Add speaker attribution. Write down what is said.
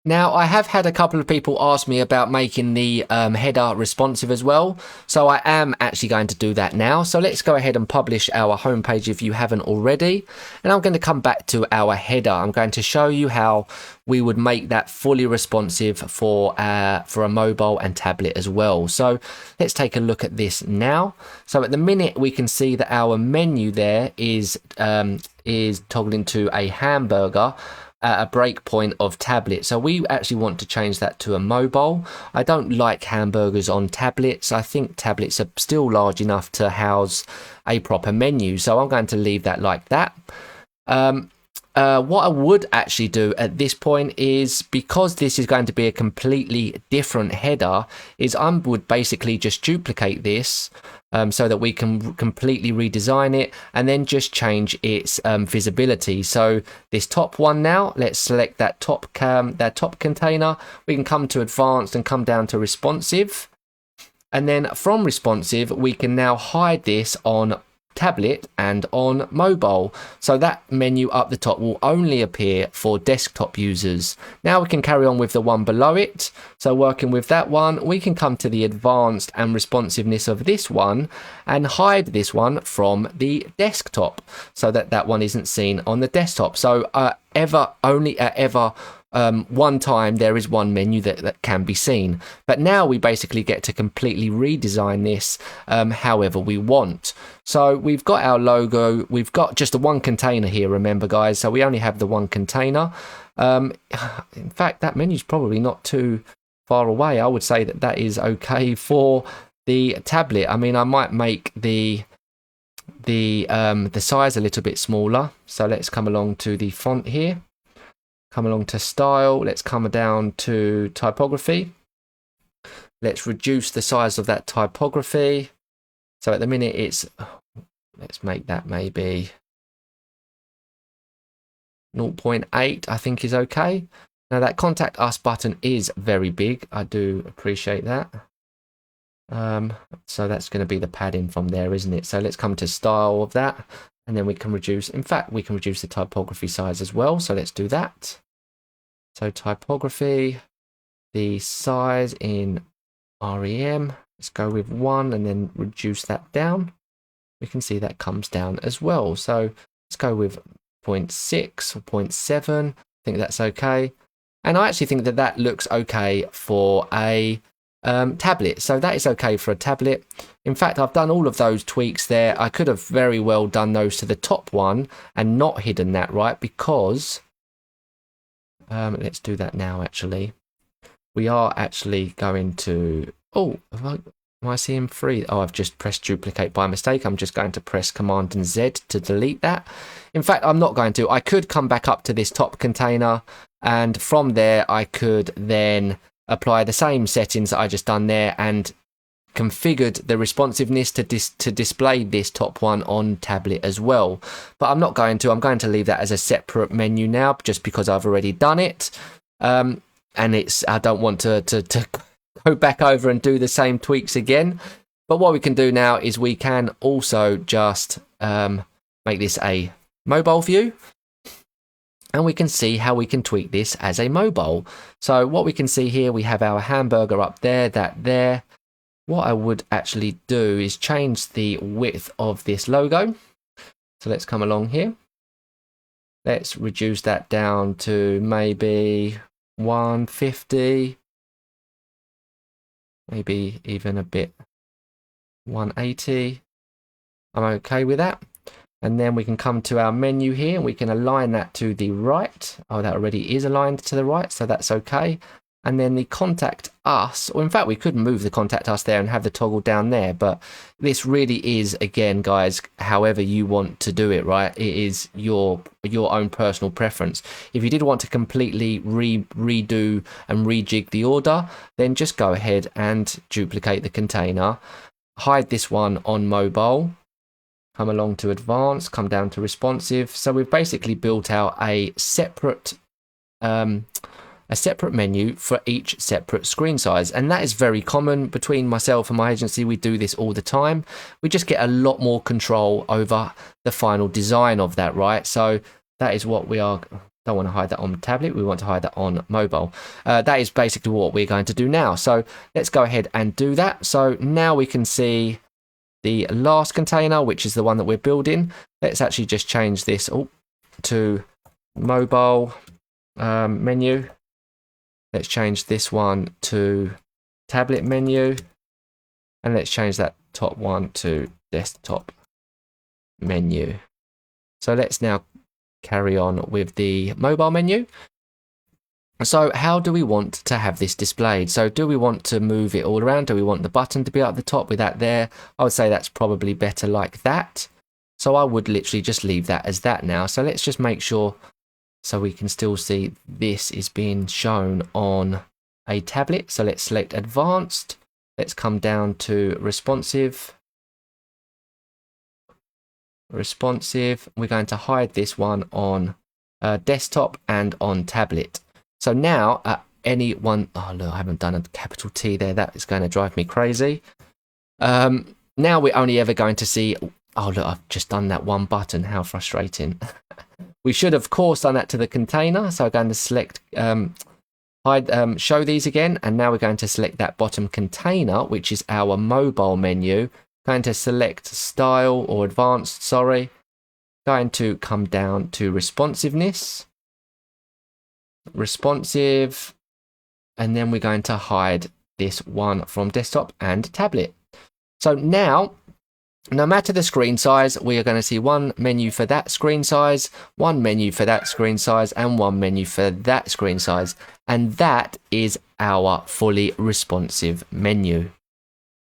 Speaker 1: Now, I have had a couple of people ask me about making the header responsive as well, so I am actually going to do that now. So let's go ahead and publish our homepage if you haven't already, and I'm going to come back to our header. I'm going to show you how we would make that fully responsive for a mobile and tablet as well. So let's take a look at this now. So at the minute we can see that our menu there is toggling to a hamburger at a breakpoint of tablet. So we actually want to change that to a mobile. I don't like hamburgers on tablets. I think tablets are still large enough to house a proper menu. So I'm going to leave that like that. What I would actually do at this point is, because this is going to be a completely different header, is I would basically just duplicate this so that we can completely redesign it and then just change its visibility. So this top one now, let's select that top container. We can come to advanced and come down to responsive. And then from responsive, we can now hide this on tablet and on mobile, so that menu up the top will only appear for desktop users. Now we can carry on with the one below it. So working with that one, we can come to the advanced and responsiveness of this one and hide this one from the desktop so that that one isn't seen on the desktop. So only at ever one time there is one menu that can be seen, but now we basically get to completely redesign this however we want. So we've got our logo, we've got just the one container here, remember guys, so we only have the one container. In fact, that menu's probably not too far away. I would say that that is okay for the tablet. I mean, I might make the size a little bit smaller. So let's come along to the font here. Come along to style, let's come down to typography. Let's reduce the size of that typography. So at the minute it's, let's make that maybe 0.8, I think is okay. Now that contact us button is very big. I do appreciate that. So that's going to be the padding from there, isn't it? So let's come to style of that. And then we can reduce, in fact, we can reduce the typography size as well. So let's do that. So typography, the size in REM, let's go with 1 and then reduce that down. We can see that comes down as well. So let's go with 0.6 or 0.7. I think that's okay. And I actually think that that looks okay for a tablet. So that is okay for a tablet. In fact, I've done all of those tweaks there. I could have very well done those to the top one and not hidden that, right? Because let's do that now, actually. We are actually going to... Oh, am I seeing 3? Oh, I've just pressed duplicate by mistake. I'm just going to press Command and Z to delete that. In fact, I'm not going to. I could come back up to this top container, and from there, I could then apply the same settings that I just done there and configured the responsiveness to display this top one on tablet as well. But I'm not going to. I'm going to leave that as a separate menu now, just because I've already done it. And I don't want to go back over and do the same tweaks again. But what we can do now is we can also just make this a mobile view. And we can see how we can tweak this as a mobile. So what we can see here, we have our hamburger up there, that there. What I would actually do is change the width of this logo. So let's come along here. Let's reduce that down to maybe 150. Maybe even a bit 180. I'm okay with that. And then we can come to our menu here and we can align that to the right. Oh, that already is aligned to the right, so that's okay. And then the contact us, or in fact, we could move the contact us there and have the toggle down there. But this really is, again, guys, however you want to do it, right? It is your own personal preference. If you did want to completely redo and rejig the order, then just go ahead and duplicate the container, hide this one on mobile, come along to advanced, come down to responsive. So we've basically built out a separate menu for each separate screen size, and that is very common between myself and my agency. We do this all the time. We just get a lot more control over the final design of that, right? So that is what we are don't want to hide that on tablet, we want to hide that on mobile. That is basically what we're going to do now. So let's go ahead and do that. So now we can see the last container, which is the one that we're building. Let's actually just change this to mobile menu. Let's change this one to tablet menu, and let's change that top one to desktop menu. So let's now carry on with the mobile menu. So how do we want to have this displayed? So do we want to move it all around? Do we want the button to be at the top with that there? I would say that's probably better like that. So I would literally just leave that as that now. So let's just make sure so we can still see this is being shown on a tablet. So let's select advanced. Let's come down to responsive. We're going to hide this one on desktop and on tablet. So now any one, oh look, I haven't done a capital T there. That is going to drive me crazy. Now we're only ever going to see, oh look, I've just done that one button. How frustrating. We should, of course, done that to the container. So I'm going to select hide, show these again. And now we're going to select that bottom container, which is our mobile menu. Going to select style or advanced, sorry. Going to come down to responsiveness. Responsive. And then we're going to hide this one from desktop and tablet. So now, no matter the screen size, we are going to see one menu for that screen size, one menu for that screen size, and one menu for that screen size. And that is our fully responsive menu.